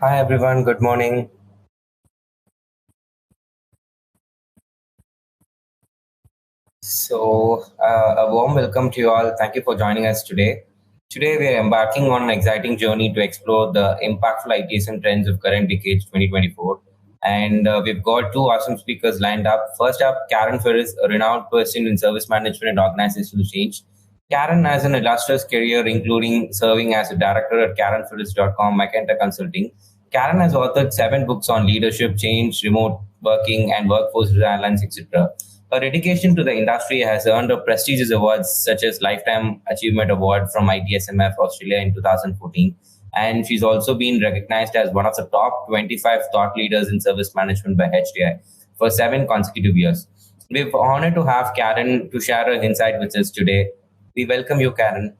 Hi everyone, good morning. A warm welcome to you all. Thank you for joining us today. Today, we are embarking on an exciting journey to explore the impactful ITSM trends of current decade 2024. And we've got two awesome speakers lined up. First up, Karen Ferris, a renowned person in service management and organizational change. Karen has an illustrious career, including serving as a director at KarenFerris.com, Magenta Consulting. Karen has authored 7 books on leadership, change, remote working, and workforce resilience, etc. Her dedication to the industry has earned her prestigious awards such as Lifetime Achievement Award from ITSMF Australia in 2014. And she's also been recognized as one of the top 25 thought leaders in service management by HDI for 7 consecutive years. We're honored to have Karen to share her insight with us today. We welcome you, Karen.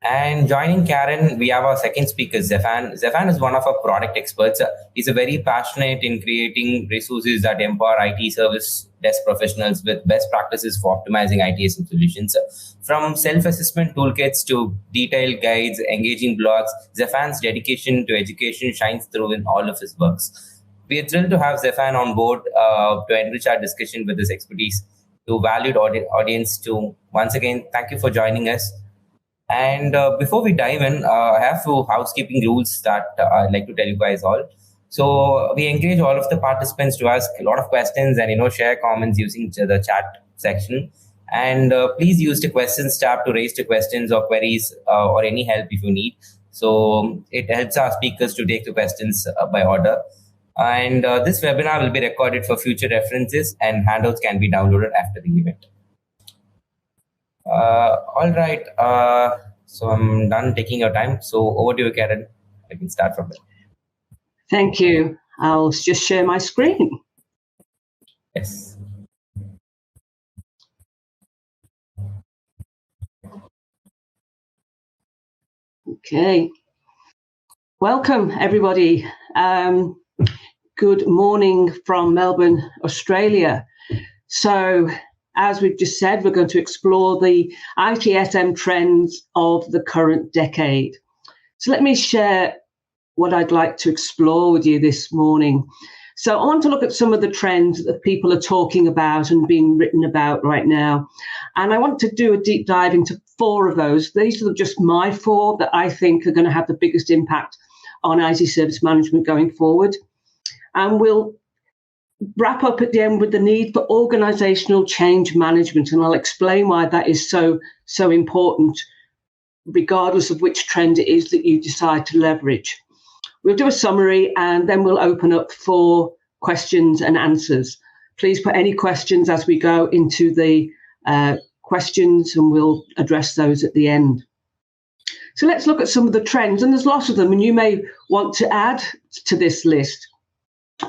And joining Karen, we have our second speaker, Zefan. Zefan is one of our product experts. He's a very passionate in creating resources that empower IT service desk professionals with best practices for optimizing ITSM solutions. From self-assessment toolkits to detailed guides, engaging blogs, Zefan's dedication to education shines through in all of his works. We are thrilled to have Zefan on board to enrich our discussion with his expertise. To valued audience, to once again, thank you for joining us. And before we dive in, I have a few housekeeping rules that I'd like to tell you guys all. So we encourage all of the participants to ask a lot of questions and share comments using the chat section. And please use the questions tab to raise the questions or queries or any help if you need. So it helps our speakers to take the questions by order. And this webinar will be recorded for future references, and handouts can be downloaded after the event. All right. So I'm done taking your time. So over to you, Karen. I can start from there. Thank you. I'll just share my screen. Yes. Okay. Welcome, everybody. Good morning from Melbourne, Australia. So, as we've just said, we're going to explore the ITSM trends of the current decade. So let me share what I'd like to explore with you this morning. So I want to look at some of the trends that people are talking about and being written about right now. And I want to do a deep dive into 4 of those. These are just my 4 that I think are going to have the biggest impact on IT service management going forward. And we'll wrap up at the end with the need for organizational change management. And I'll explain why that is so important, regardless of which trend it is that you decide to leverage. We'll do a summary and then we'll open up for questions and answers. Please put any questions as we go into the questions and we'll address those at the end. So let's look at some of the trends, and there's lots of them, and you may want to add to this list.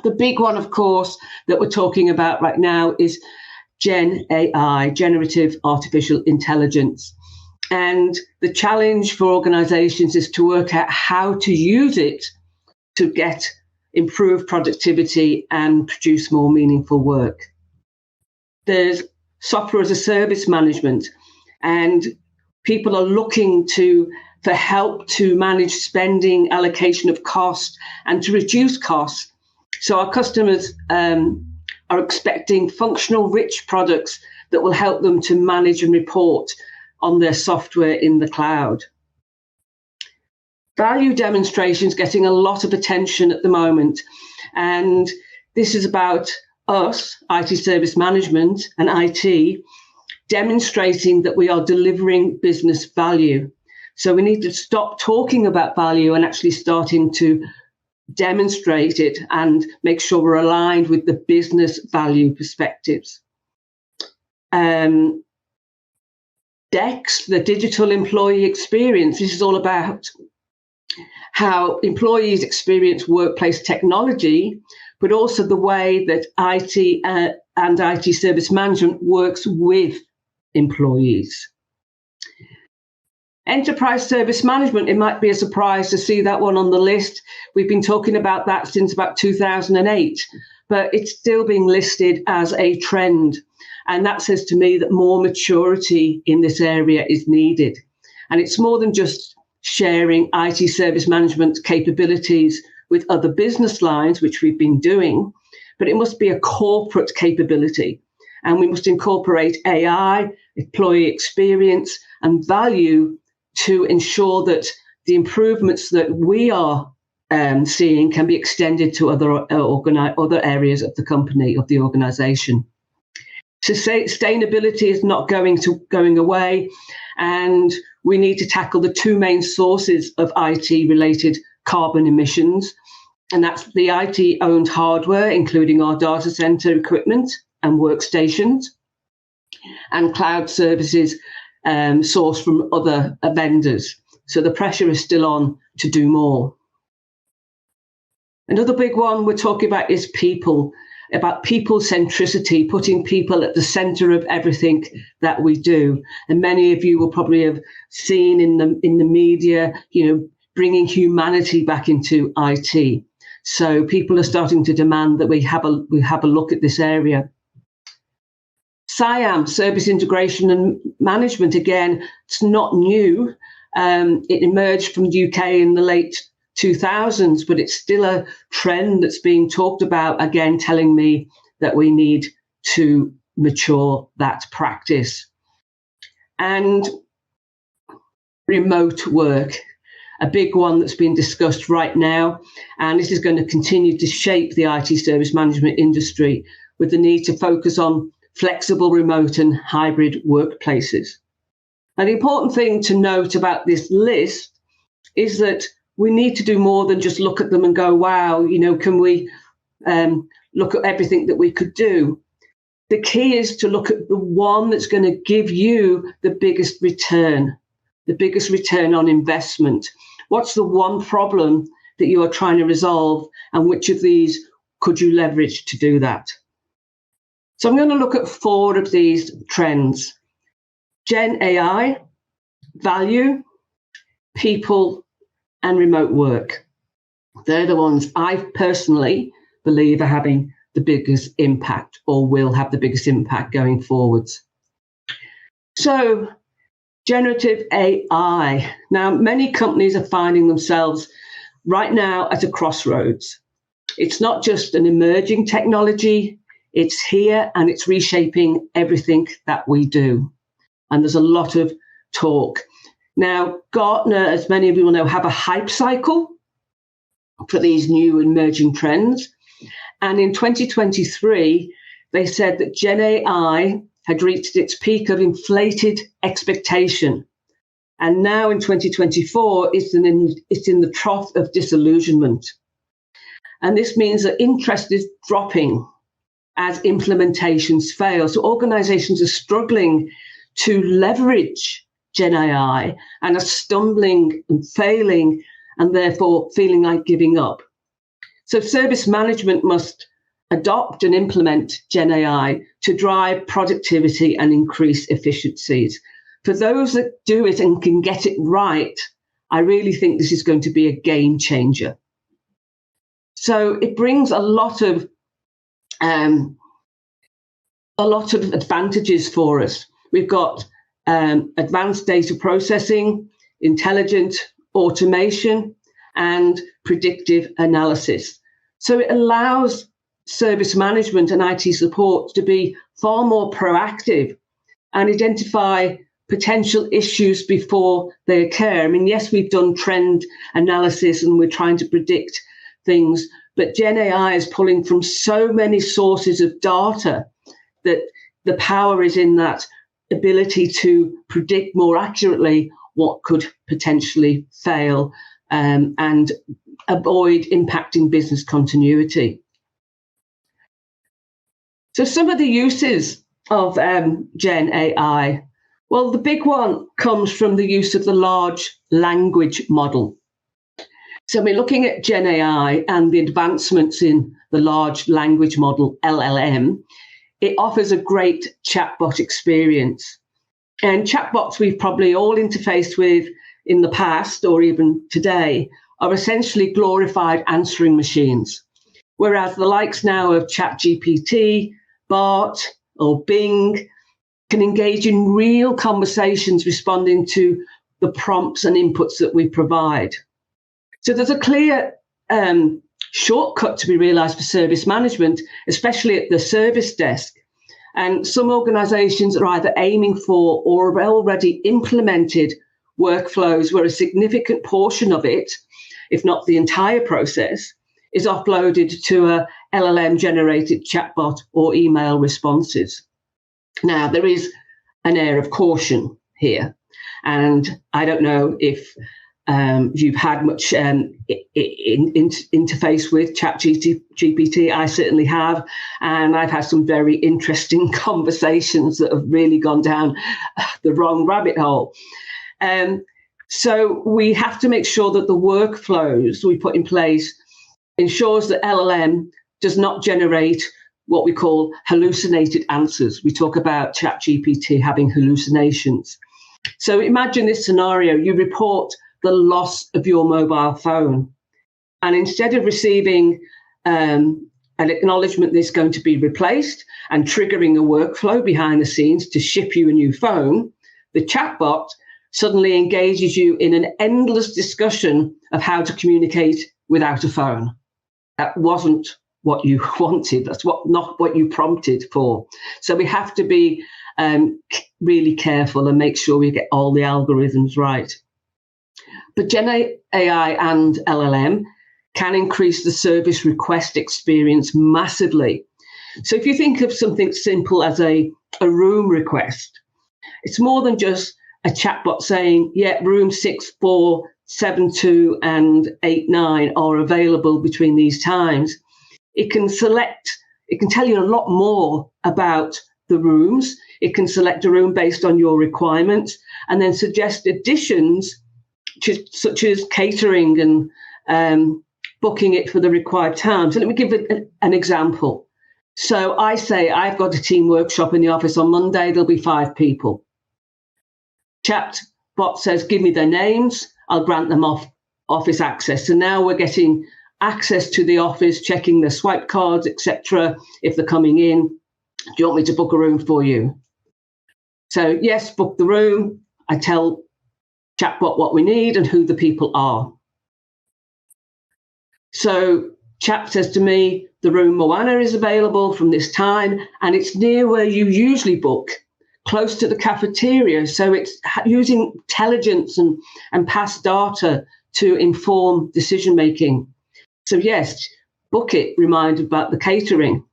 The big one, of course, that we're talking about right now is Gen AI, generative artificial intelligence. And the challenge for organizations is to work out how to use it to get improved productivity and produce more meaningful work. There's software as a service management, and people are looking for help to manage spending, allocation of cost, and to reduce costs. So our customers are expecting functional, rich products that will help them to manage and report on their software in the cloud. Value demonstrations getting a lot of attention at the moment. And this is about us, IT service management and IT, demonstrating that we are delivering business value. So we need to stop talking about value and actually starting to demonstrate it and make sure we're aligned with the business value perspectives. DEX, the digital employee experience, this is all about how employees experience workplace technology, but also the way that IT and IT service management works with employees. Enterprise service management, it might be a surprise to see that one on the list. We've been talking about that since about 2008, but it's still being listed as a trend. And that says to me that more maturity in this area is needed. And it's more than just sharing IT service management capabilities with other business lines, which we've been doing, but it must be a corporate capability. And we must incorporate AI, employee experience, and value to ensure that the improvements that we are seeing can be extended to other areas of the company, of the organization. Sustainability is not going away, and we need to tackle the 2 main sources of IT-related carbon emissions, and that's the IT-owned hardware, including our data center equipment and workstations, and cloud services sourced from other vendors. So the pressure is still on to do more. Another big one we're talking about is people, about people centricity, putting people at the center of everything that we do. And many of you will probably have seen in the media, bringing humanity back into IT. So people are starting to demand that we have a look at this area. SIAM, service integration and management, again, it's not new. It emerged from the UK in the late 2000s, but it's still a trend that's being talked about, again, telling me that we need to mature that practice. And remote work, a big one that's being discussed right now. And this is going to continue to shape the IT service management industry with the need to focus on flexible remote and hybrid workplaces. And the important thing to note about this list is that we need to do more than just look at them and go, wow, can we look at everything that we could do? The key is to look at the one that's going to give you the biggest return on investment. What's the one problem that you are trying to resolve, and which of these could you leverage to do that? So I'm going to look at 4 of these trends: Gen AI, value, people, and remote work. They're the ones I personally believe are having the biggest impact, or will have the biggest impact going forwards. So, generative AI. Now, many companies are finding themselves right now at a crossroads. It's not just an emerging technology, it's here and it's reshaping everything that we do. And there's a lot of talk. Now, Gartner, as many of you will know, have a hype cycle for these new emerging trends. And in 2023, they said that Gen AI had reached its peak of inflated expectation. And now in 2024, it's in the trough of disillusionment. And this means that interest is dropping as implementations fail. So organizations are struggling to leverage Gen AI and are stumbling and failing, and therefore feeling like giving up. So service management must adopt and implement Gen AI to drive productivity and increase efficiencies. For those that do it and can get it right, I really think this is going to be a game changer. So it brings a lot of advantages for us. We've got advanced data processing, intelligent automation, and predictive analysis. So it allows service management and IT support to be far more proactive and identify potential issues before they occur. I mean, yes, we've done trend analysis and we're trying to predict things, but Gen AI is pulling from so many sources of data that the power is in that ability to predict more accurately what could potentially fail and avoid impacting business continuity. So some of the uses of Gen AI, well, the big one comes from the use of the large language model. So we're looking at Gen AI and the advancements in the large language model, LLM. It offers a great chatbot experience. And chatbots we've probably all interfaced with in the past or even today are essentially glorified answering machines. Whereas the likes now of ChatGPT, Bart, or Bing can engage in real conversations responding to the prompts and inputs that we provide. So there's a clear shortcut to be realized for service management, especially at the service desk. And some organizations are either aiming for or have already implemented workflows where a significant portion of it, if not the entire process, is uploaded to a LLM-generated chatbot or email responses. Now, there is an air of caution here. And I don't know if you've had much interface with ChatGPT. I certainly have. And I've had some very interesting conversations that have really gone down the wrong rabbit hole. So we have to make sure that the workflows we put in place ensures that LLM does not generate what we call hallucinated answers. We talk about ChatGPT having hallucinations. So imagine this scenario. You report the loss of your mobile phone. And instead of receiving an acknowledgement that it's going to be replaced and triggering a workflow behind the scenes to ship you a new phone, the chatbot suddenly engages you in an endless discussion of how to communicate without a phone. That wasn't what you wanted. That's not what you prompted for. So we have to be really careful and make sure we get all the algorithms right. But Gen AI and LLM can increase the service request experience massively. So if you think of something simple as a room request, it's more than just a chatbot saying, yeah, room 6472 and 89 are available between these times. It can tell you a lot more about the rooms. It can select a room based on your requirements and then suggest additions such as catering and booking it for the required time. So let me give an example. So I say I've got a team workshop in the office on Monday. There'll be 5 people. Chatbot says, give me their names. I'll grant them office access. So now we're getting access to the office, checking their swipe cards, etc. If they're coming in, do you want me to book a room for you? So yes, book the room. I tell Chatbot what we need and who the people are. So Chat says to me, the room Moana is available from this time, and it's near where you usually book, close to the cafeteria. So it's using intelligence and past data to inform decision making. So yes, book it, reminded about the catering.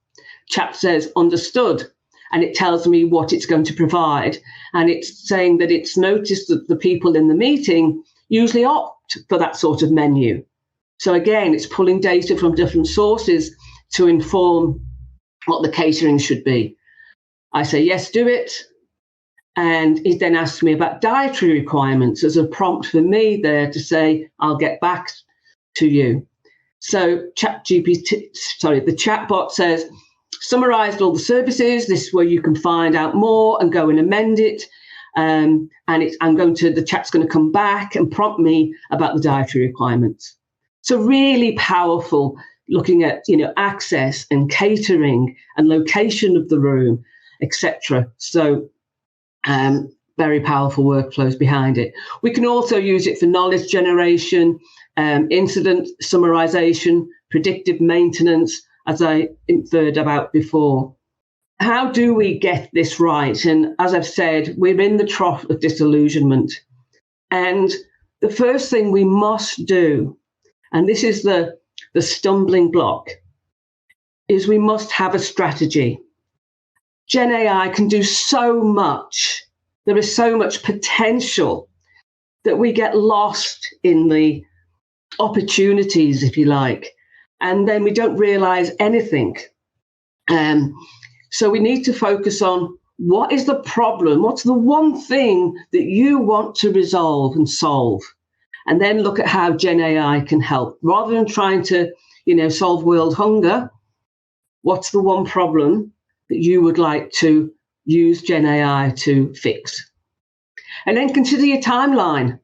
Chat says, understood. And it tells me what it's going to provide. And it's saying that it's noticed that the people in the meeting usually opt for that sort of menu. So again, it's pulling data from different sources to inform what the catering should be. I say, yes, do it. And it then asks me about dietary requirements as a prompt for me there to say, I'll get back to you. So the chatbot says, summarized all the services. This is where you can find out more and go and amend it. The chat's going to come back and prompt me about the dietary requirements. So really powerful, looking at access and catering and location of the room, etc. So very powerful workflows behind it. We can also use it for knowledge generation, incident summarization, predictive maintenance, as I inferred about before. How do we get this right? And as I've said, we're in the trough of disillusionment. And the first thing we must do, and this is the stumbling block, is we must have a strategy. Gen AI can do so much. There is so much potential that we get lost in the opportunities, if you like, and then we don't realize anything. So we need to focus on what is the problem, what's the one thing that you want to resolve and solve, and then look at how Gen AI can help. Rather than trying to, solve world hunger, what's the one problem that you would like to use Gen AI to fix? And then consider your timeline.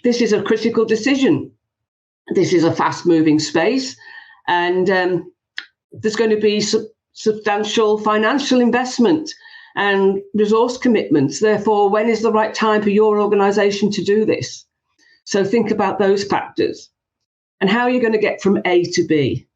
This is a critical decision. This is a fast-moving space, and there's going to be substantial financial investment and resource commitments. Therefore, when is the right time for your organization to do this? So think about those factors. And how are you going to get from A to B?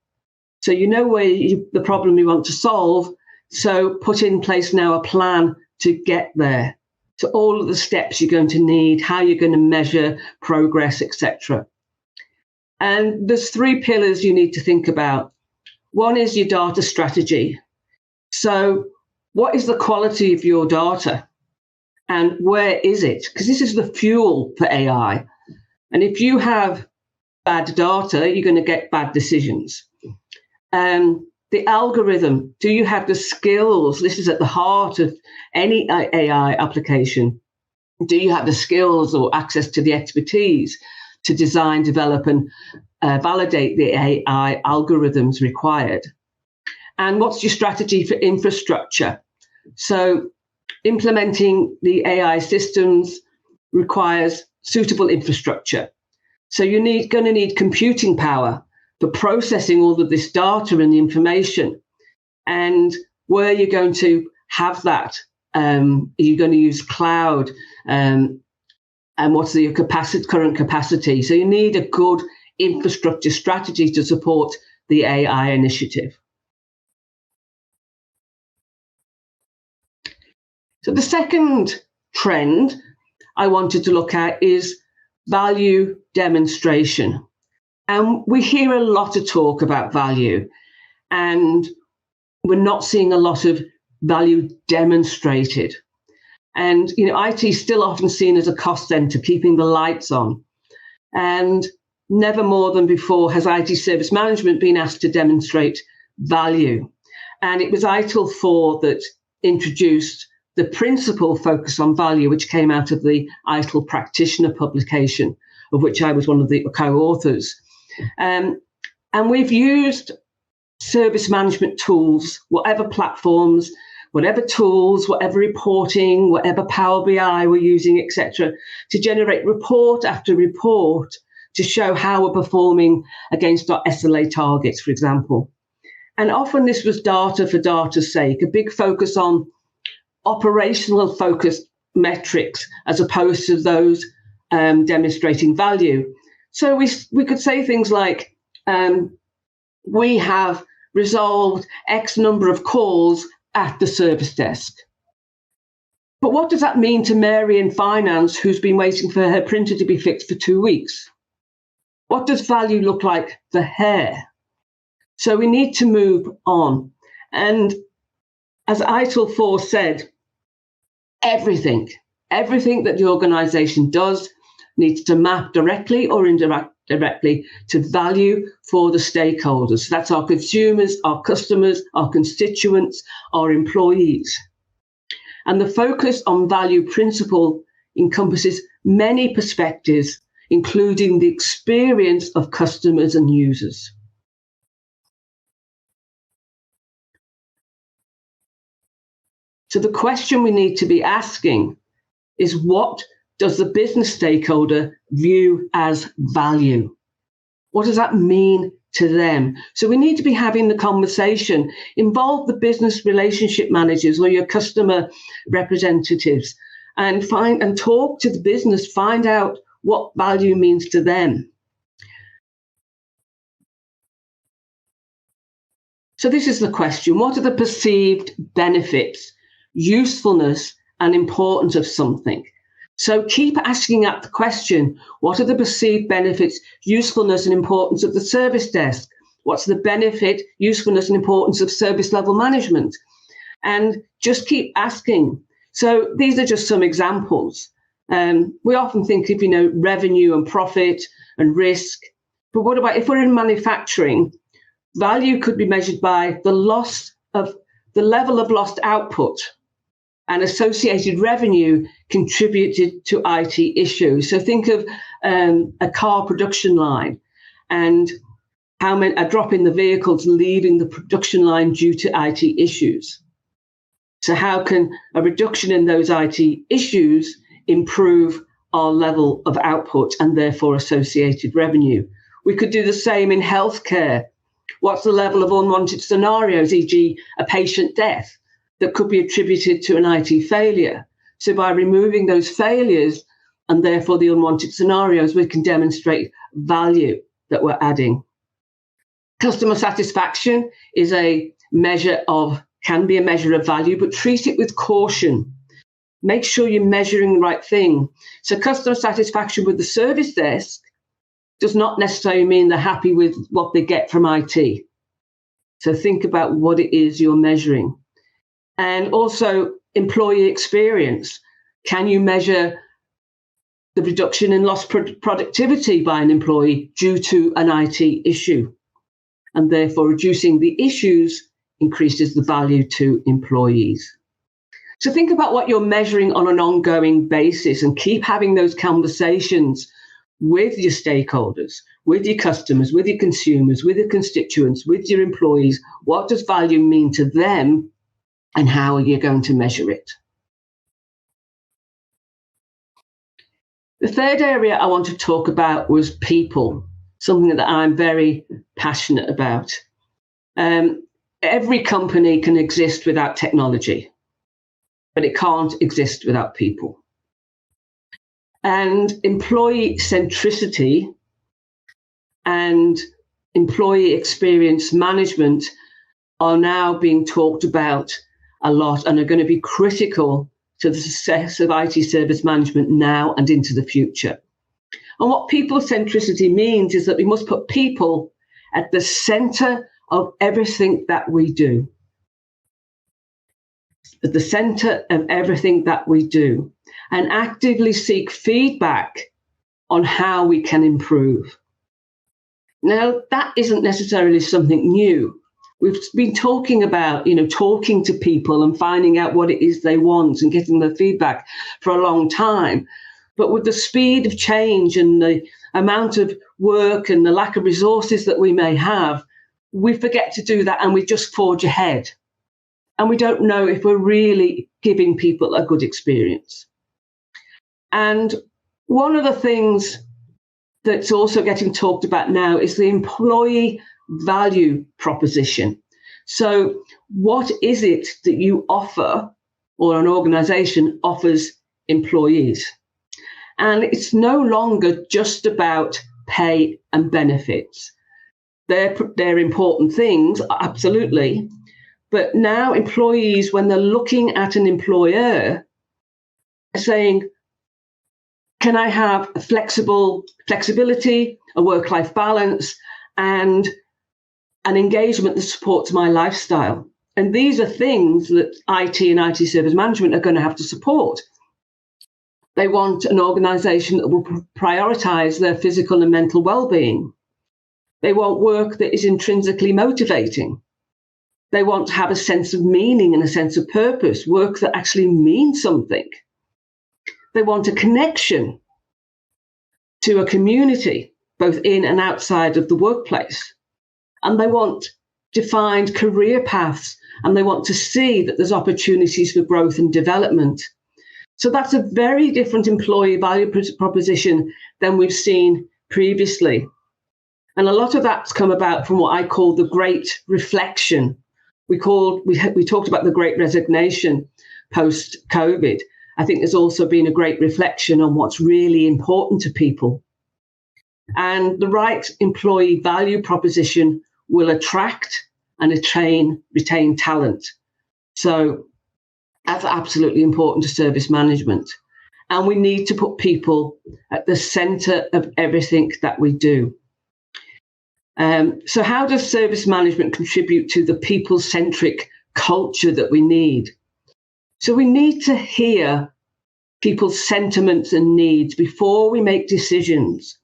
So where the problem you want to solve, so put in place now a plan to get there. So all of the steps you're going to need, how you're going to measure progress, etc. And there's 3 pillars you need to think about. One is your data strategy. So what is the quality of your data? And where is it? Because this is the fuel for AI. And if you have bad data, you're going to get bad decisions. The algorithm, do you have the skills? This is at the heart of any AI application. Do you have the skills or access to the expertise to design, develop, and validate the AI algorithms required? And what's your strategy for infrastructure? So implementing the AI systems requires suitable infrastructure. So you're going to need computing power for processing all of this data and the information. And where you're going to have that, you're going to use cloud, and what's the current capacity. So you need a good infrastructure strategy to support the AI initiative. So the second trend I wanted to look at is value demonstration. And we hear a lot of talk about value, and we're not seeing a lot of value demonstrated. And, IT is still often seen as a cost center, keeping the lights on. And never more than before has IT service management been asked to demonstrate value. And it was ITIL 4 that introduced the principal focus on value, which came out of the ITIL practitioner publication, of which I was one of the co-authors. And we've used service management tools, whatever platforms, whatever tools, whatever reporting, whatever Power BI we're using, etc., to generate report after report to show how we're performing against our SLA targets, for example. And often this was data for data's sake, a big focus on operational focused metrics as opposed to those demonstrating value. So we could say things like, we have resolved X number of calls at the service desk. But what does that mean to Mary in finance, who's been waiting for her printer to be fixed for 2 weeks? What does value look like for her? So we need to move on. And as ITIL 4 said, everything that the organization does needs to map directly or indirectly to value for the stakeholders. That's our consumers, our customers, our constituents, our employees. And the focus on value principle encompasses many perspectives, including the experience of customers and users. So the question we need to be asking is, what does the business stakeholder view as value? What does that mean to them? So we need to be having the conversation, involve the business relationship managers or your customer representatives, and talk to the business, find out what value means to them. So this is the question: what are the perceived benefits, usefulness, and importance of something? So keep asking that the question: what are the perceived benefits, usefulness, and importance of the service desk? What's the benefit, usefulness, and importance of service level management? And just keep asking. So these are just some examples. We often think of, revenue and profit and risk. But what about if we're in manufacturing? Value could be measured by the level of lost output, and associated revenue contributed to IT issues. So think of a car production line and a drop in the vehicles leaving the production line due to IT issues. So how can a reduction in those IT issues improve our level of output and therefore associated revenue? We could do the same in healthcare. What's the level of unwanted scenarios, e.g. a patient death, that could be attributed to an IT failure? So by removing those failures and therefore the unwanted scenarios, we can demonstrate value that we're adding. Customer satisfaction can be a measure of value, but treat it with caution. Make sure you're measuring the right thing. So customer satisfaction with the service desk does not necessarily mean they're happy with what they get from IT. So think about what it is you're measuring. And also employee experience. Can you measure the reduction in lost productivity by an employee due to an IT issue? And therefore reducing the issues increases the value to employees. So think about what you're measuring on an ongoing basis and keep having those conversations with your stakeholders, with your customers, with your consumers, with your constituents, with your employees. What does value mean to them and how are you going to measure it? The third area I want to talk about was people, something that I'm very passionate about. Every company can exist without technology, but it can't exist without people. And employee centricity and employee experience management are now being talked about a lot and are going to be critical to the success of IT service management now and into the future. And what people centricity means is that we must put people at the center of everything that we do. At the center of everything that we do, and actively seek feedback on how we can improve. Now, that isn't necessarily something new. We've been talking about, talking to people and finding out what it is they want and getting their feedback for a long time. But with the speed of change and the amount of work and the lack of resources that we may have, we forget to do that and we just forge ahead. And we don't know if we're really giving people a good experience. And one of the things that's also getting talked about now is the employee value proposition. So what is it that you offer, or an organization offers employees? And it's no longer just about pay and benefits. They're important things, absolutely. But now employees, when they're looking at an employer, are saying, can I have a flexibility, a work-life balance, and an engagement that supports my lifestyle? And these are things that IT and IT service management are going to have to support. They want an organization that will prioritize their physical and mental well-being. They want work that is intrinsically motivating. They want to have a sense of meaning and a sense of purpose, work that actually means something. They want a connection to a community, both in and outside of the workplace. And they want defined career paths, and they want to see that there's opportunities for growth and development. So that's a very different employee value proposition than we've seen previously. And a lot of that's come about from what I call the great reflection. We talked about the great resignation post-COVID. I think there's also been a great reflection on what's really important to people. And the right employee value proposition will attract and retain talent. So that's absolutely important to service management. And we need to put people at the center of everything that we do. So how does service management contribute to the people-centric culture that we need? So we need to hear people's sentiments and needs before we make decisions,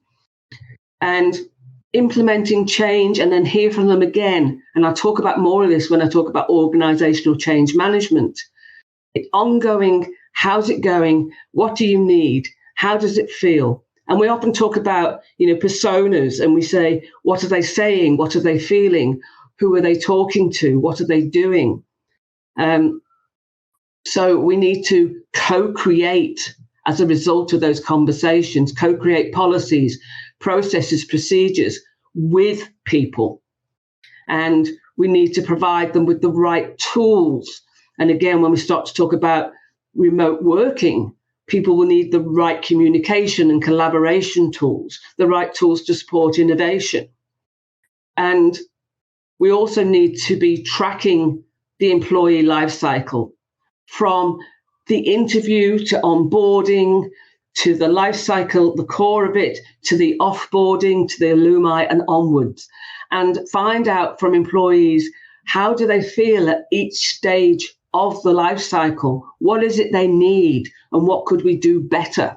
and implementing change and then hear from them again. And I'll talk about more of this when I talk about organizational change management. It's ongoing. How's it going? What do you need? How does it feel? And we often talk about, personas, and we say, what are they saying? What are they feeling? Who are they talking to? What are they doing? So we need to co-create as a result of those conversations, co-create policies, processes, procedures with people. And we need to provide them with the right tools. And again, when we start to talk about remote working, people will need the right communication and collaboration tools, the right tools to support innovation. And we also need to be tracking the employee life cycle, from the interview to onboarding, to the life cycle, the core of it, to the offboarding, to the alumni and onwards, and find out from employees, how do they feel at each stage of the life cycle? What is it they need, and what could we do better?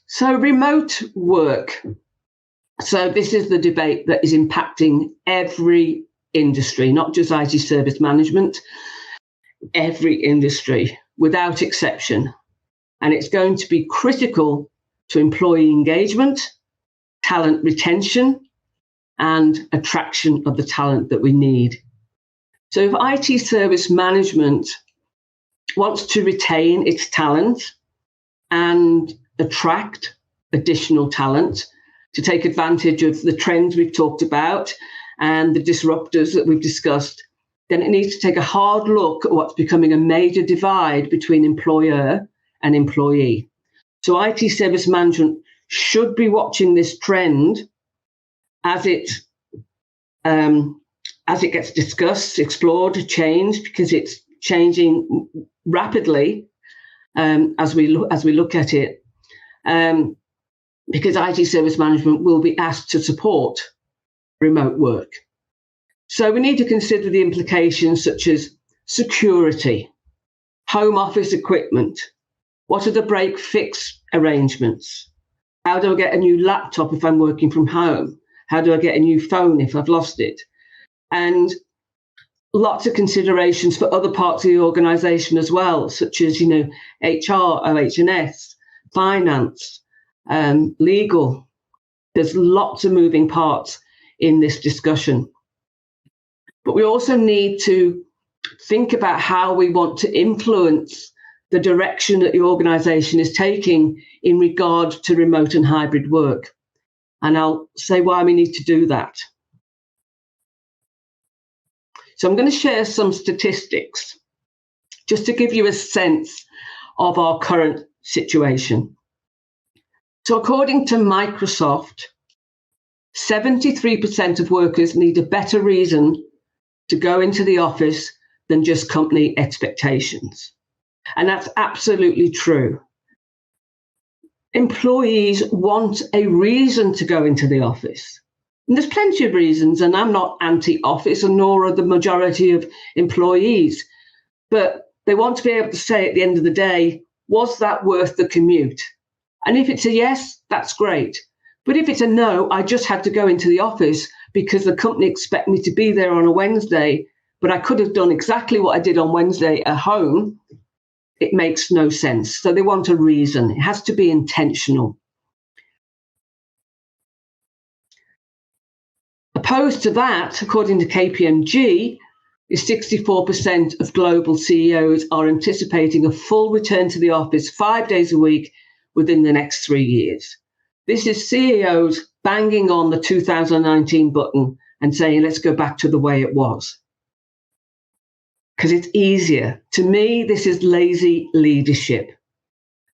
So remote work. So this is the debate that is impacting every industry, not just IT service management, every industry without exception. And it's going to be critical to employee engagement, talent retention, and attraction of the talent that we need. So if IT service management wants to retain its talent and attract additional talent to take advantage of the trends we've talked about and the disruptors that we've discussed, then it needs to take a hard look at what's becoming a major divide between employer and employee. So IT service management should be watching this trend as it gets discussed, explored, changed, because it's changing rapidly as we look at it, because IT service management will be asked to support remote work. So we need to consider the implications such as security, home office equipment, what are the break-fix arrangements, how do I get a new laptop if I'm working from home, how do I get a new phone if I've lost it, and lots of considerations for other parts of the organisation as well, such as, HR, OH&S, finance, legal. There's lots of moving parts in this discussion. But we also need to think about how we want to influence the direction that the organisation is taking in regard to remote and hybrid work. And I'll say why we need to do that. So I'm going to share some statistics just to give you a sense of our current situation. So according to Microsoft, 73% of workers need a better reason to go into the office than just company expectations. And that's absolutely true. Employees want a reason to go into the office. And there's plenty of reasons, and I'm not anti-office, and nor are the majority of employees. But they want to be able to say at the end of the day, was that worth the commute? And if it's a yes, that's great. But if it's a no, I just had to go into the office because the company expect me to be there on a Wednesday, but I could have done exactly what I did on Wednesday at home, it makes no sense. So they want a reason. It has to be intentional. Opposed to that, according to KPMG, is 64% of global CEOs are anticipating a full return to the office 5 days a week within the next 3 years. This is CEOs banging on the 2019 button and saying, let's go back to the way it was. Because it's easier. To me, this is lazy leadership.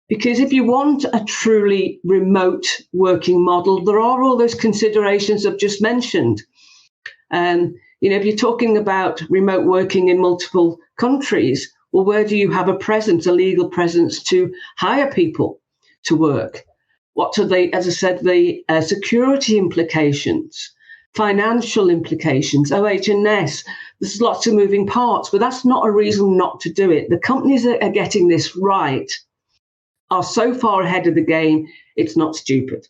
Because if you want a truly remote working model, there are all those considerations I've just mentioned. If you're talking about remote working in multiple countries, well, where do you have a presence, a legal presence to hire people to work? What are they, as I said, the security implications, financial implications, OH&S? There's lots of moving parts, but that's not a reason not to do it. The companies that are getting this right are so far ahead of the game, it's not stupid.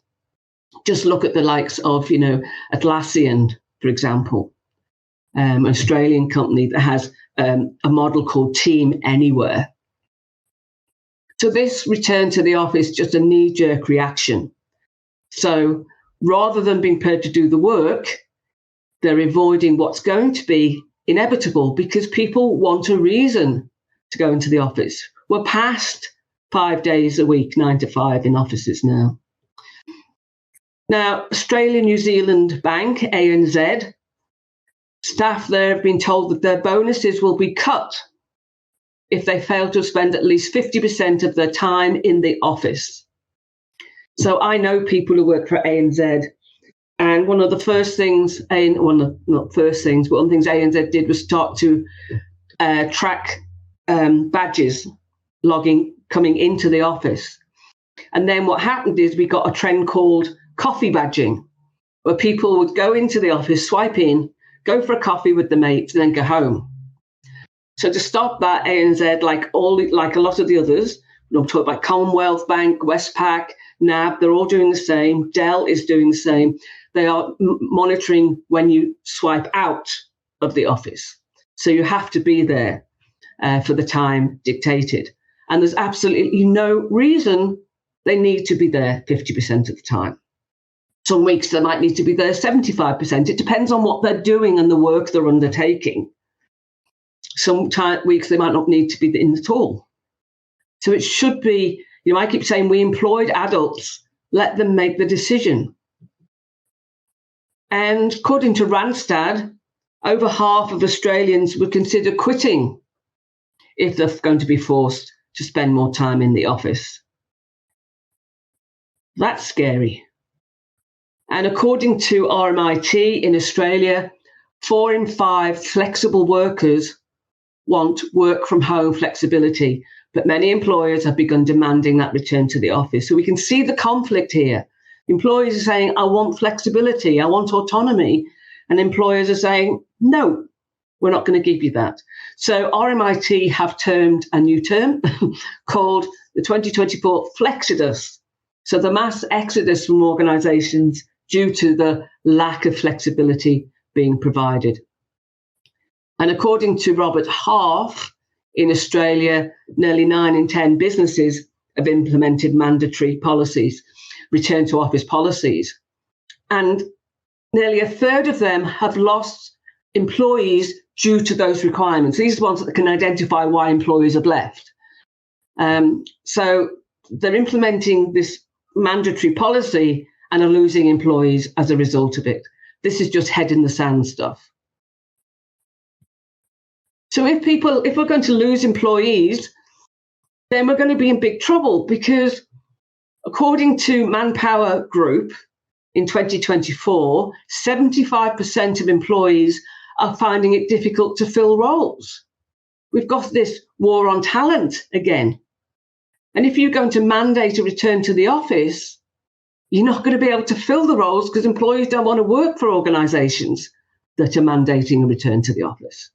Just look at the likes of, Atlassian, for example, an Australian company that has a model called Team Anywhere. So this return to the office is just a knee-jerk reaction. So rather than being prepared to do the work, they're avoiding what's going to be inevitable because people want a reason to go into the office. We're past 5 days a week, 9 to 5 in offices now. Now, Australia New Zealand Bank, ANZ, staff there have been told that their bonuses will be cut if they fail to spend at least 50% of their time in the office. So I know people who work for ANZ, and one of the first things, one of the things ANZ did was start to track badges, logging, coming into the office. And then what happened is we got a trend called coffee badging, where people would go into the office, swipe in, go for a coffee with the mates, and then go home. So to stop that, ANZ, like a lot of the others, I'm talking about Commonwealth Bank, Westpac, NAB, they're all doing the same. Dell is doing the same. They are monitoring when you swipe out of the office. So you have to be there for the time dictated. And there's absolutely no reason they need to be there 50% of the time. Some weeks they might need to be there 75%. It depends on what they're doing and the work they're undertaking. Some weeks they might not need to be in at all. So it should be, I keep saying we employed adults, let them make the decision. And according to Randstad, over half of Australians would consider quitting if they're going to be forced to spend more time in the office. That's scary. And according to RMIT in Australia, 4 in 5 flexible workers want work from home flexibility, but many employers have begun demanding that return to the office. So we can see the conflict here. Employees are saying, I want flexibility, I want autonomy. And employers are saying, no, we're not going to give you that. So RMIT have termed a new term called the 2024 Flexodus. So the mass exodus from organizations due to the lack of flexibility being provided. And according to Robert Half, in Australia, nearly 9 in 10 businesses have implemented mandatory policies, return to office policies. And nearly a third of them have lost employees due to those requirements. These are the ones that can identify why employees have left. So they're implementing this mandatory policy and are losing employees as a result of it. This is just head in the sand stuff. So if we're going to lose employees, then we're going to be in big trouble, because according to Manpower Group in 2024, 75% of employees are finding it difficult to fill roles. We've got this war on talent again. And if you're going to mandate a return to the office, you're not going to be able to fill the roles because employees don't want to work for organizations that are mandating a return to the office.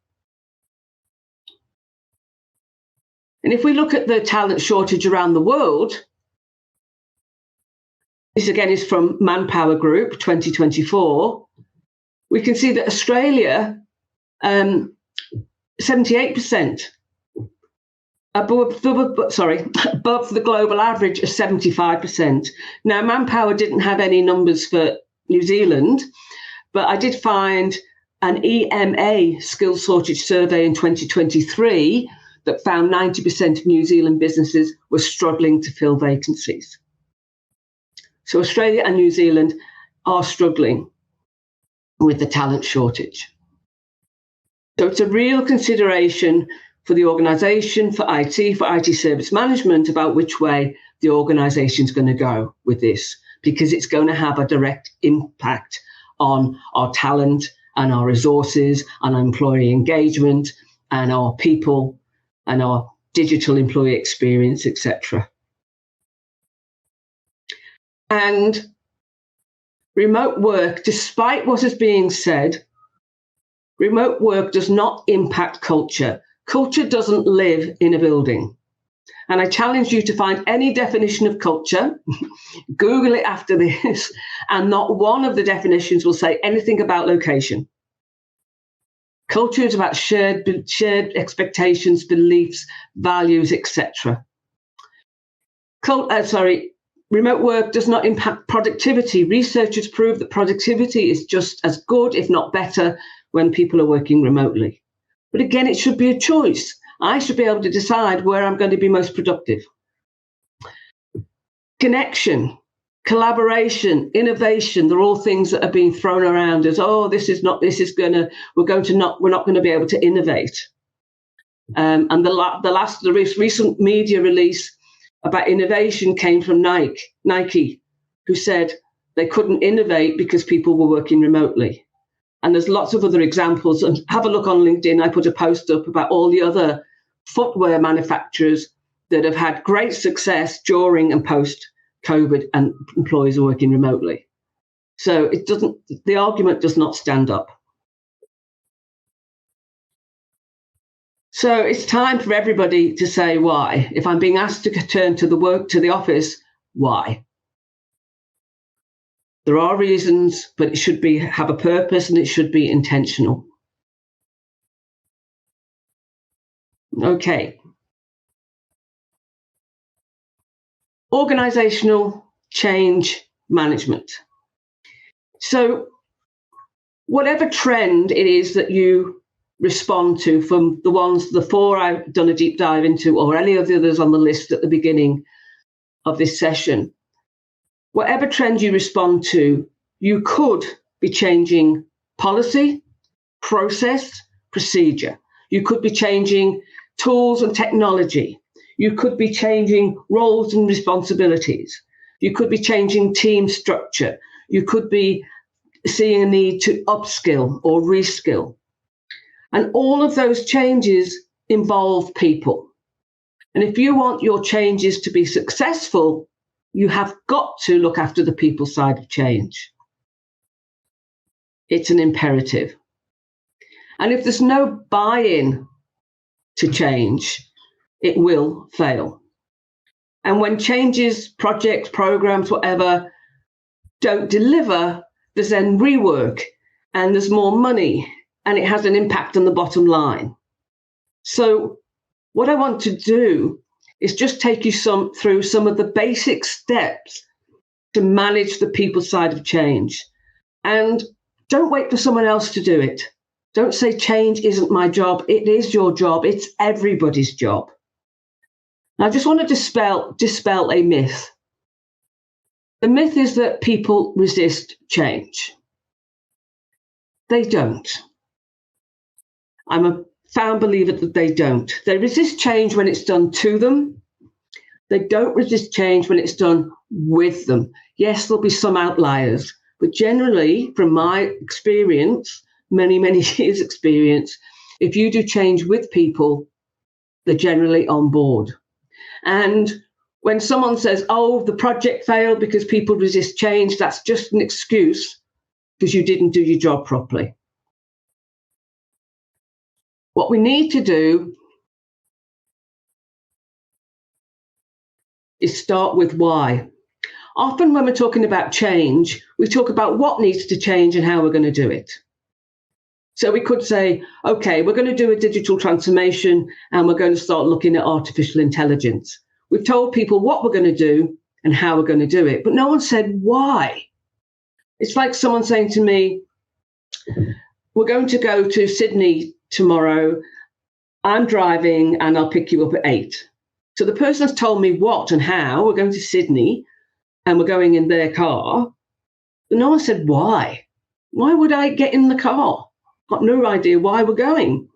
And if we look at the talent shortage around the world, this again is from Manpower Group 2024, we can see that Australia, 78%, above the global average of 75%. Now, Manpower didn't have any numbers for New Zealand, but I did find an EMA skills shortage survey in 2023 that found 90% of New Zealand businesses were struggling to fill vacancies. So Australia and New Zealand are struggling with the talent shortage. So it's a real consideration for the organisation, for IT service management, about which way the organisation is going to go with this, because it's going to have a direct impact on our talent and our resources and our employee engagement and our people and our digital employee experience, etc. And remote work, despite what is being said, remote work does not impact culture. Culture doesn't live in a building. And I challenge you to find any definition of culture, Google it after this, and not one of the definitions will say anything about location. Culture is about shared expectations, beliefs, values, etc. Remote work does not impact productivity. Researchers prove that productivity is just as good, if not better, when people are working remotely. But again, it should be a choice. I should be able to decide where I'm going to be most productive. Connection, collaboration, innovation, they're all things that are being thrown around as, we're not going to be able to innovate. And the recent media release about innovation came from Nike, who said they couldn't innovate because people were working remotely. And there's lots of other examples. And have a look on LinkedIn. I put a post up about all the other footwear manufacturers that have had great success during and post-COVID, and employees are working remotely. So the argument does not stand up. So it's time for everybody to say why. If I'm being asked to return to the office, why? There are reasons, but it should have a purpose and it should be intentional. Okay. Organizational change management. So whatever trend it is that you respond to, from the 4 I've done a deep dive into, or any of the others on the list at the beginning of this session, whatever trend you respond to, you could be changing policy, process, procedure. You could be changing tools and technology. You could be changing roles and responsibilities. You could be changing team structure. You could be seeing a need to upskill or reskill. And all of those changes involve people. And if you want your changes to be successful, you have got to look after the people side of change. It's an imperative. And if there's no buy-in to change, it will fail. And when changes, projects, programs, whatever, don't deliver, there's then rework and there's more money and it has an impact on the bottom line. So what I want to do is just take you through some of the basic steps to manage the people side of change. And don't wait for someone else to do it. Don't say change isn't my job. It is your job. It's everybody's job. I just want to dispel a myth. The myth is that people resist change. They don't. I'm a firm believer that they don't. They resist change when it's done to them. They don't resist change when it's done with them. Yes, there'll be some outliers, but generally, from my experience, many years experience, if you do change with people, they're generally on board. And when someone says, oh, the project failed because people resist change, that's just an excuse because you didn't do your job properly. What we need to do is start with why. Often when we're talking about change, we talk about what needs to change and how we're going to do it. So we could say, okay, we're going to do a digital transformation and we're going to start looking at artificial intelligence. We've told people what we're going to do and how we're going to do it, but no one said why. It's like someone saying to me, we're going to go to Sydney tomorrow. I'm driving and I'll pick you up at 8. So the person's told me what and how. We're going to Sydney and we're going in their car. But no one said why. Why would I get in the car? Got no idea why we're going.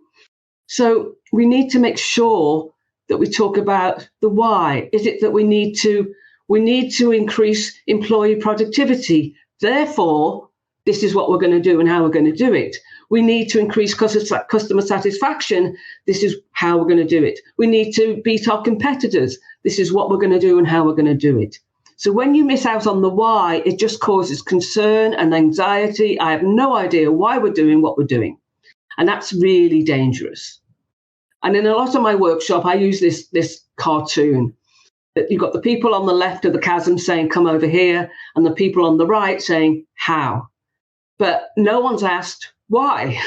So we need to make sure that we talk about the why. Is it that we need to increase employee productivity? Therefore, this is what we're going to do and how we're going to do it. We need to increase customer satisfaction. This is how we're going to do it. We need to beat our competitors. This is what we're going to do and how we're going to do it. So when you miss out on the why, it just causes concern and anxiety. I have no idea why we're doing what we're doing. And that's really dangerous. And in a lot of my workshop, I use this cartoon. You've got the people on the left of the chasm saying, come over here, and the people on the right saying, how? But no one's asked why.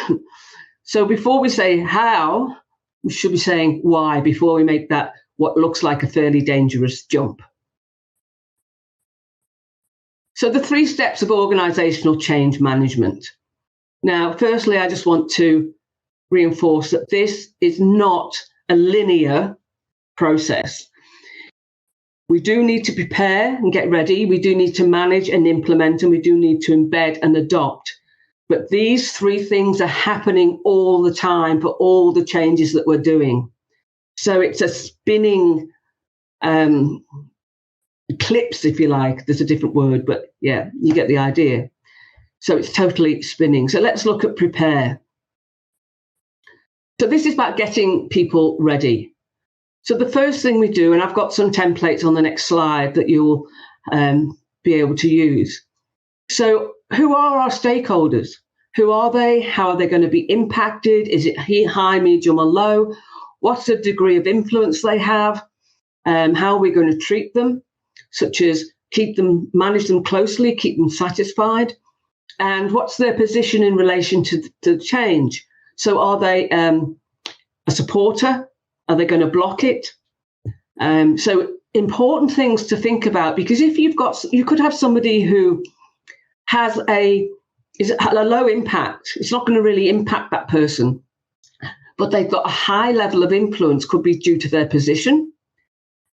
So before we say how, we should be saying why before we make that what looks like a fairly dangerous jump. So the 3 steps of organizational change management. Now, firstly, I just want to reinforce that this is not a linear process. We do need to prepare and get ready. We do need to manage and implement, and we do need to embed and adopt. But these 3 things are happening all the time for all the changes that we're doing. So it's a spinning eclipse, if you like. There's a different word, but yeah, you get the idea. So it's totally spinning. So let's look at prepare. So this is about getting people ready. So the first thing we do, and I've got some templates on the next slide that you'll be able to use. So who are our stakeholders? Who are they? How are they going to be impacted? Is it high, medium, or low? What's the degree of influence they have? How are we going to treat them? Such as manage them closely, keep them satisfied. And what's their position in relation to change? So are they a supporter? Are they going to block it? So important things to think about, because if you could have somebody who has a low impact. It's not going to really impact that person, but they've got a high level of influence, could be due to their position,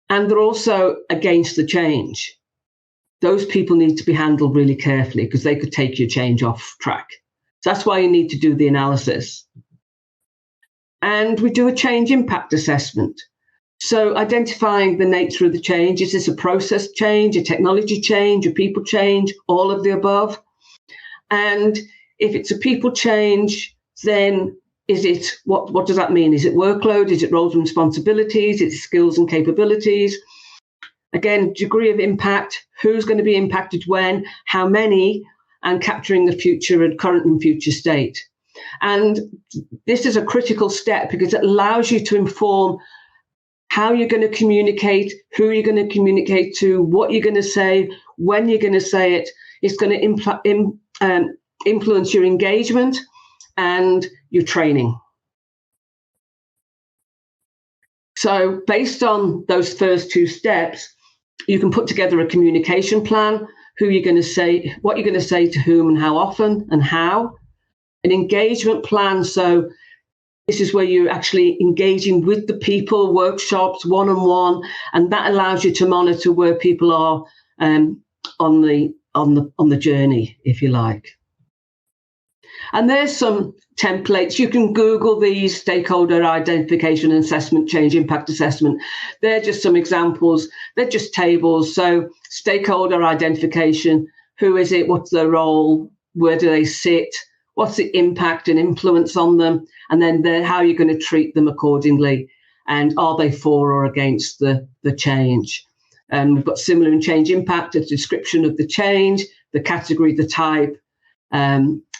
and they're also against the change. Those people need to be handled really carefully because they could take your change off track. So that's why you need to do the analysis. And we do a change impact assessment. So identifying the nature of the change. Is this a process change, a technology change, a people change, all of the above? And if it's a people change, then is it, what does that mean? Is it workload? Is it roles and responsibilities? Is it skills and capabilities? Again, degree of impact, who's going to be impacted when, how many, and capturing the future and current and future state. And this is a critical step because it allows you to inform how you're going to communicate, who you're going to communicate to, what you're going to say, when you're going to say it. It's going to influence your engagement and your training. So based on those first two steps, you can put together a communication plan, who you're going to say, what you're going to say to whom and how often and how. An engagement plan, so this is where you're actually engaging with the people, workshops, one-on-one, and that allows you to monitor where people are on the journey, if you like. And there's some templates. You can Google these: stakeholder identification and assessment, change impact assessment. They're just some examples. They're just tables. So stakeholder identification, who is it? What's their role? Where do they sit? What's the impact and influence on them? And then how you're going to treat them accordingly. And are they for or against the change? We've got similar in change impact, a description of the change, the category, the type,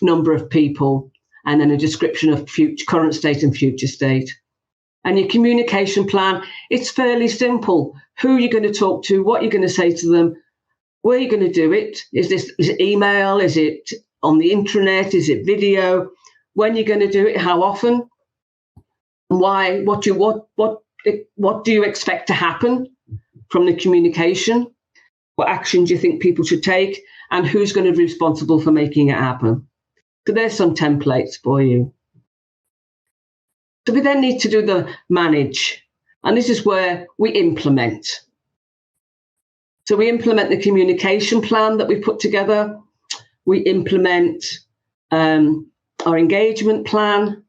number of people, and then a description of current state and future state. And your communication plan, it's fairly simple. Who you're going to talk to, what you're going to say to them, where you're going to do it. Is it email? Is it on the intranet? Is it video? When you're going to do it? How often? Why? What do you expect to happen from the communication? What actions do you think people should take? And who's going to be responsible for making it happen? So there's some templates for you. So we then need to do the manage. And this is where we implement. So we implement the communication plan that we put together. We implement our engagement plan.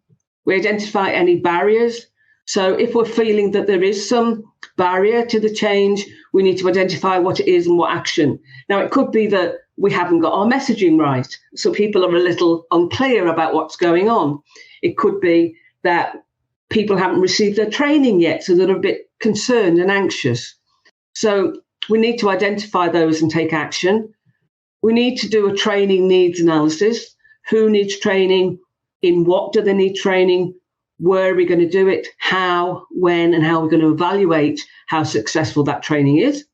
We identify any barriers. So if we're feeling that there is some barrier to the change, we need to identify what it is and what action. Now, it could be that we haven't got our messaging right, so people are a little unclear about what's going on. It could be that people haven't received their training yet, so they're a bit concerned and anxious. So we need to identify those and take action. We need to do a training needs analysis. Who needs training? In what do they need training? Where are we going to do it? How, when, and how we're going to evaluate how successful that training is.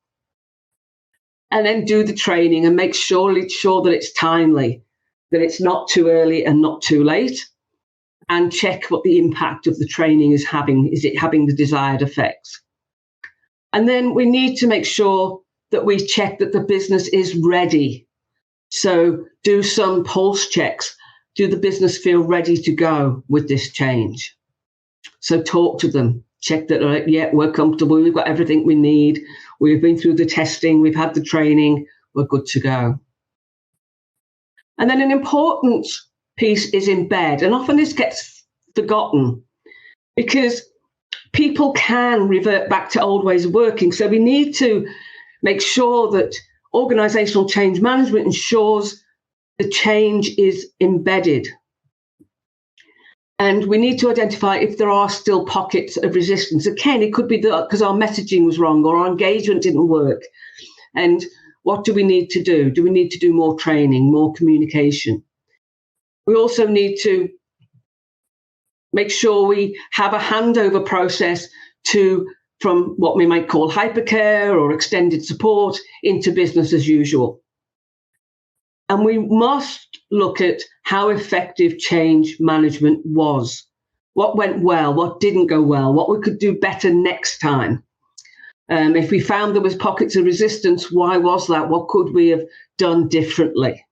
And then do the training and make sure that it's timely, that it's not too early and not too late, and check what the impact of the training is having. Is it having the desired effects? And then we need to make sure that we check that the business is ready. So do some pulse checks. Do the business feel ready to go with this change? So talk to them, check that, yeah, we're comfortable, we've got everything we need, we've been through the testing, we've had the training, we're good to go. And then an important piece is embed, and often this gets forgotten because people can revert back to old ways of working. So we need to make sure that organizational change management ensures the change is embedded. And we need to identify if there are still pockets of resistance. Again, it could be because our messaging was wrong or our engagement didn't work. And what do we need to do? Do we need to do more training, more communication? We also need to make sure we have a handover process from what we might call hypercare or extended support into business as usual. And we must look at how effective change management was. What went well, what didn't go well, what we could do better next time. If we found there was pockets of resistance, why was that? What could we have done differently?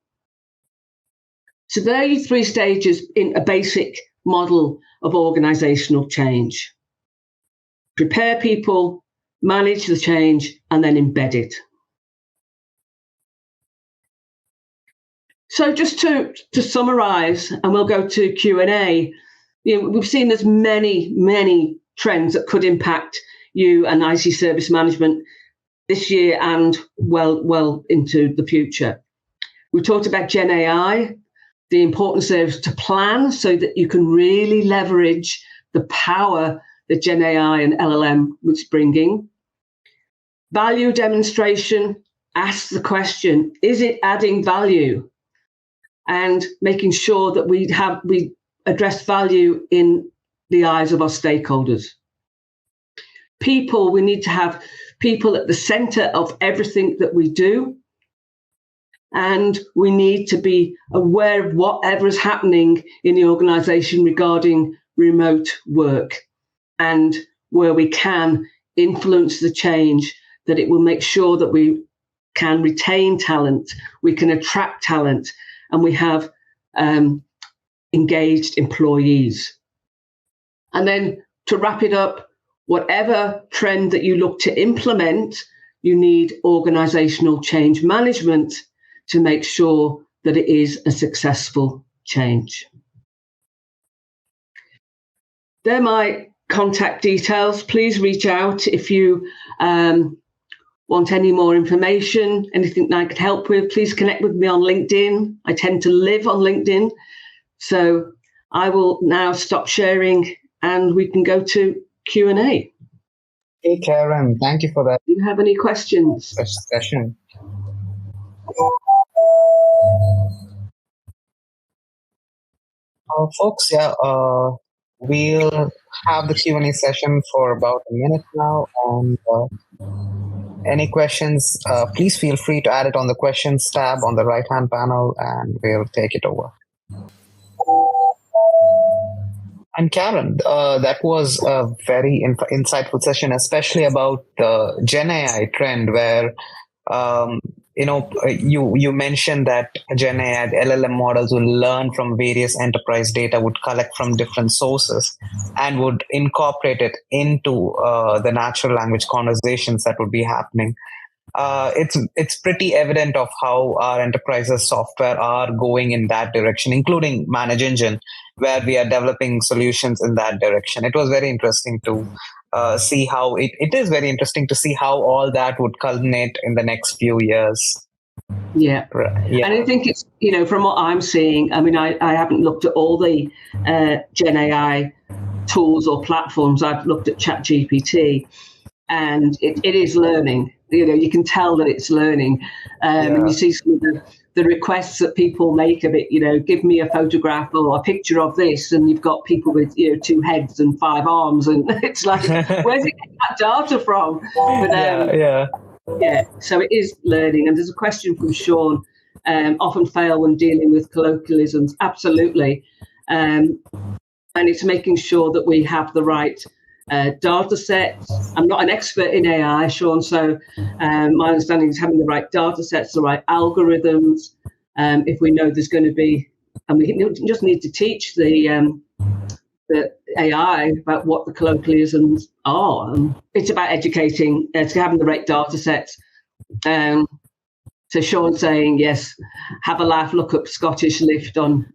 So there are your three stages in a basic model of organizational change. Prepare people, manage the change, and then embed it. So just to summarize, and we'll go to Q&A, we've seen there's many trends that could impact you and IT service management this year and well into the future. We talked about Gen AI. the importance is to plan so that you can really leverage the power that Gen AI and LLM was bringing. Value demonstration, ask the question, is it adding value? And making sure that we address value in the eyes of our stakeholders. People, we need to have people at the center of everything that we do. And we need to be aware of whatever is happening in the organization regarding remote work, and where we can influence the change, that it will make sure that we can retain talent, we can attract talent, and we have engaged employees. And then to wrap it up, whatever trend that you look to implement, you need organizational change management to make sure that it is a successful change. They're my contact details. Please reach out if you want any more information, anything that I could help with. Please connect with me on LinkedIn. I tend to live on LinkedIn. So I will now stop sharing and we can go to Q&A. Hey, Karen, thank you for that. Do you have any questions? Session. Folks, we'll have the Q&A session for about a minute now. And any questions, please feel free to add it on the questions tab on the right-hand panel, and we'll take it over. And Karen, that was a very insightful session, especially about the Gen AI trend, where you mentioned that Gen AI LLM models will learn from various enterprise data, would collect from different sources, and would incorporate it into the natural language conversations that would be happening. It's pretty evident of how our enterprises software are going in that direction, including ManageEngine, where we are developing solutions in that direction. It was very interesting to see how it is very interesting to see how all that would culminate in the next few years. Yeah. And I think it's, from what I'm seeing, I mean, I haven't looked at all the Gen AI tools or platforms. I've looked at ChatGPT, and it is learning. You can tell that it's learning. And you see some of the requests that people make of it, give me a photograph or a picture of this, and you've got people with, 2 heads and 5 arms, and it's like, where's it get that data from? But, so it is learning. And there's a question from Sean, often fail when dealing with colloquialisms. Absolutely. And it's making sure that we have the right data sets. I'm not an expert in AI, Sean, so my understanding is having the right data sets, the right algorithms. If we know there's going to be, and we just need to teach the AI about what the colloquialisms are. It's about educating, it's having the right data sets. So Sean's saying, yes, have a laugh, look up Scottish Lift on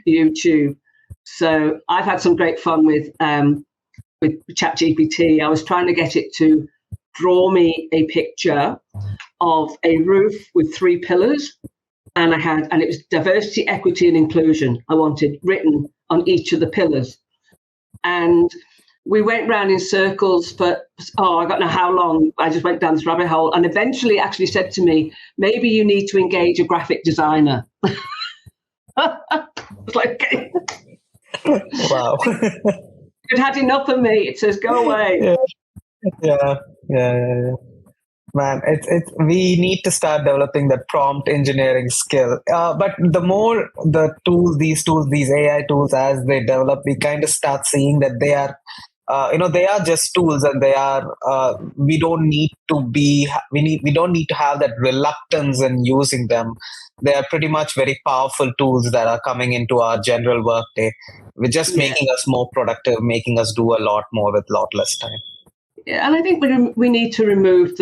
YouTube. So I've had some great fun with ChatGPT. I was trying to get it to draw me a picture of a roof with 3 pillars, and it was diversity, equity, and inclusion I wanted written on each of the pillars. And we went round in circles for, I don't know how long. I just went down this rabbit hole, and eventually actually said to me, maybe you need to engage a graphic designer. I was like, okay. Wow. It had enough of me. It says, go away. Yeah. Man, we need to start developing that prompt engineering skill. But the more these AI tools, as they develop, we kind of start seeing that they are, they are just tools, and they are. We don't need to have that reluctance in using them. They are pretty much very powerful tools that are coming into our general workday. We're just making us more productive, making us do a lot more with a lot less time. Yeah, and I think we need to remove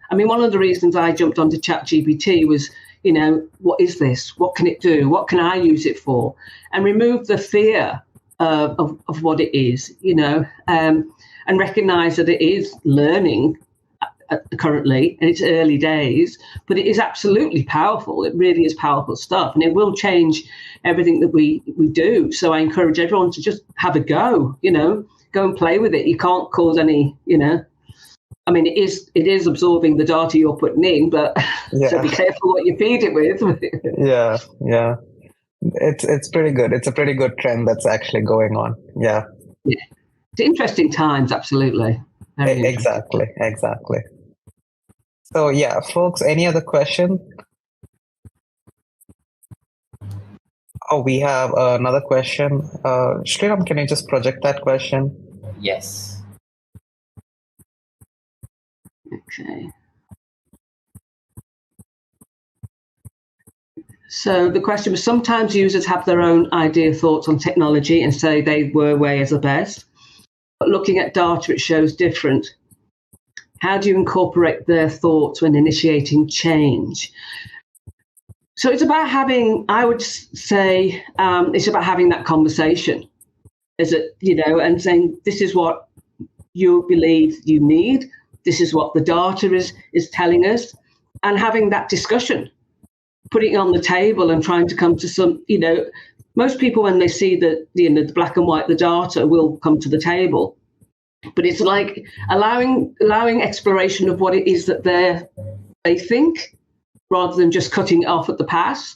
one of the reasons I jumped onto ChatGPT was, what is this? What can it do? What can I use it for? And remove the fear of what it is, and recognize that it is learning. currently, and it's early days, but it is absolutely powerful. It really is powerful stuff, and it will change everything that we do. So I encourage everyone to just have a go, go and play with it. You can't cause any, I mean, it is absorbing the data you're putting in, but so be careful what you feed it with. Yeah. It's pretty good. It's a pretty good trend that's actually going on. Yeah. It's interesting times, absolutely. Exactly. So yeah, folks, any other question? Oh, we have another question. Sriram, can you just project that question? Yes. Okay. So the question was, sometimes users have their own idea, thoughts on technology and say they were way as the best. But looking at data, it shows different. How do you incorporate their thoughts when initiating change? So it's about having, I would say, it's about having that conversation. Is it, and saying, this is what you believe you need. This is what the data is telling us. And having that discussion, putting it on the table and trying to come to some, most people, when they see the black and white, the data will come to the table. But it's like allowing exploration of what it is that they think, rather than just cutting it off at the pass,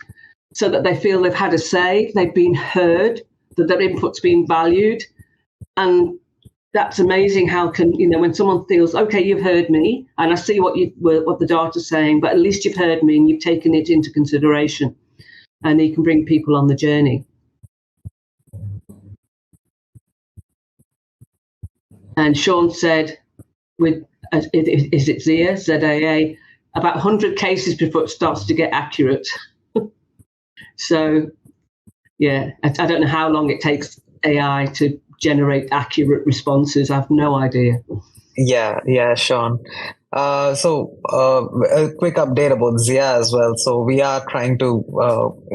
so that they feel they've had a say, they've been heard, that their input's been valued. And that's amazing how when someone feels, okay, you've heard me and I see what the data's saying, but at least you've heard me and you've taken it into consideration, and you can bring people on the journey. And Sean said, is it ZIA, ZAA, about 100 cases before it starts to get accurate. So, yeah, I don't know how long it takes AI to generate accurate responses. I have no idea. Yeah, Sean. So a quick update about ZIA as well. So we are trying to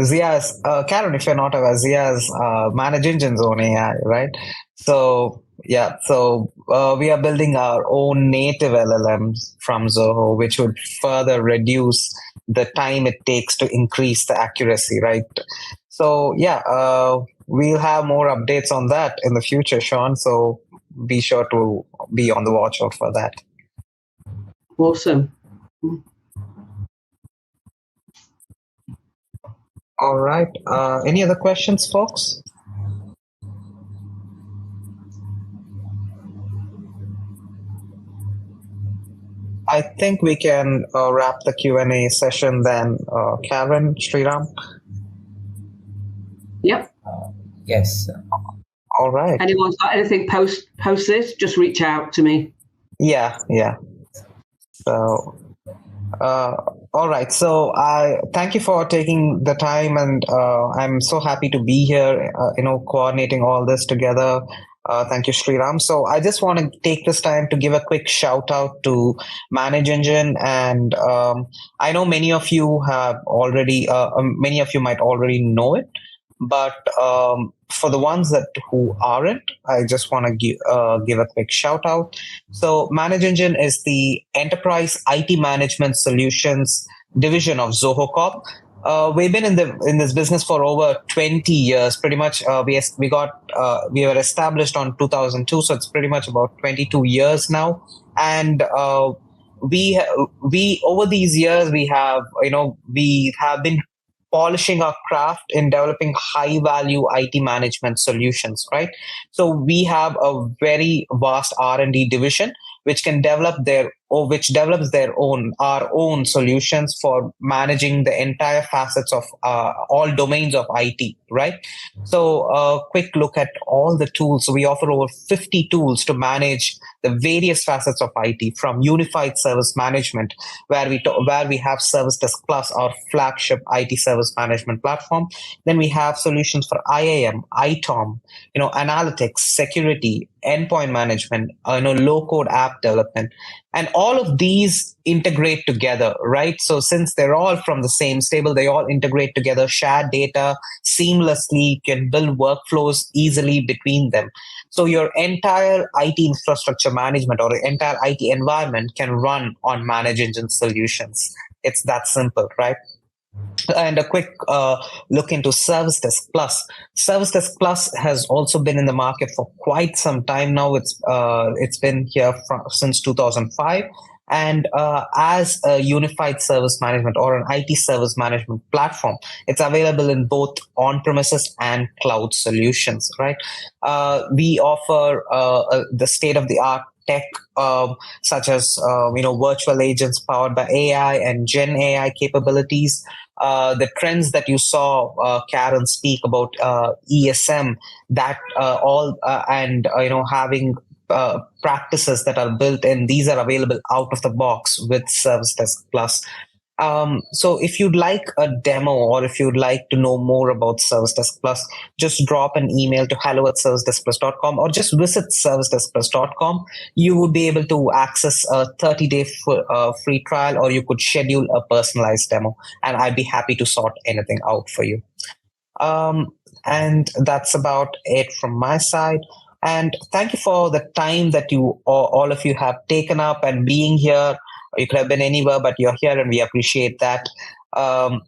ZIA's Karen, if you're not aware, ZIA's ManageEngine's own AI, right? So yeah, so we are building our own native LLMs from Zoho, which would further reduce the time it takes to increase the accuracy, right? So yeah, we'll have more updates on that in the future, Sean. So be sure to be on the watch out for that. Awesome. All right. Any other questions, folks? I think we can wrap the Q&A session then. Karen, Sriram? Yep. Yes. All right. Anyone's got anything post this, just reach out to me. Yeah. So, all right. So I thank you for taking the time, and I'm so happy to be here, coordinating all this together. Thank you, Sriram. So I just want to take this time to give a quick shout out to ManageEngine, and I know many of you have already, many of you might already know it, but for the ones who aren't, I just want to give a quick shout out. So ManageEngine is the enterprise IT management solutions division of Zoho Corp. We've been in this business for over 20 years. Pretty much, we were established on 2002, so it's pretty much about 22 years now. And we over these years we have been polishing our craft in developing high value IT management solutions, right? So we have a very vast R&D division which develops our own solutions for managing the entire facets of all domains of IT, right? So a quick look at all the tools. So we offer over 50 tools to manage the various facets of IT, from unified service management, where we have Service Desk Plus, our flagship IT service management platform. Then we have solutions for IAM, ITOM, analytics, security, endpoint management, low code app development, and all of these integrate together, right? So since they're all from the same stable, they all integrate together, share data seamlessly, can build workflows easily between them. So your entire IT infrastructure management or entire IT environment can run on ManageEngine solutions. It's that simple, right? And a quick look into Service Desk Plus. Service Desk Plus has also been in the market for quite some time now. It's been here since 2005. And as a unified service management or an IT service management platform, it's available in both on-premises and cloud solutions, right? We offer the state-of-the-art tech, such as virtual agents powered by AI and Gen AI capabilities. The trends that you saw Karen speak about ESM, that having practices that are built in, these are available out of the box with Service Desk Plus. So if you'd like a demo or if you'd like to know more about Service Desk Plus, just drop an email to hello@servicedeskplus.com or just visit servicedeskplus.com. You would be able to access a 30-day free trial, or you could schedule a personalized demo, and I'd be happy to sort anything out for you. And that's about it from my side. And thank you for the time that you all of you have taken up and being here. You could have been anywhere, but you're here, and we appreciate that. And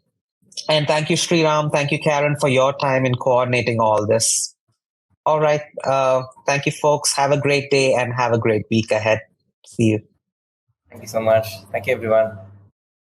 thank you, Sriram. Thank you, Karen, for your time in coordinating all this. All right. Thank you, folks. Have a great day and have a great week ahead. See you. Thank you so much. Thank you, everyone.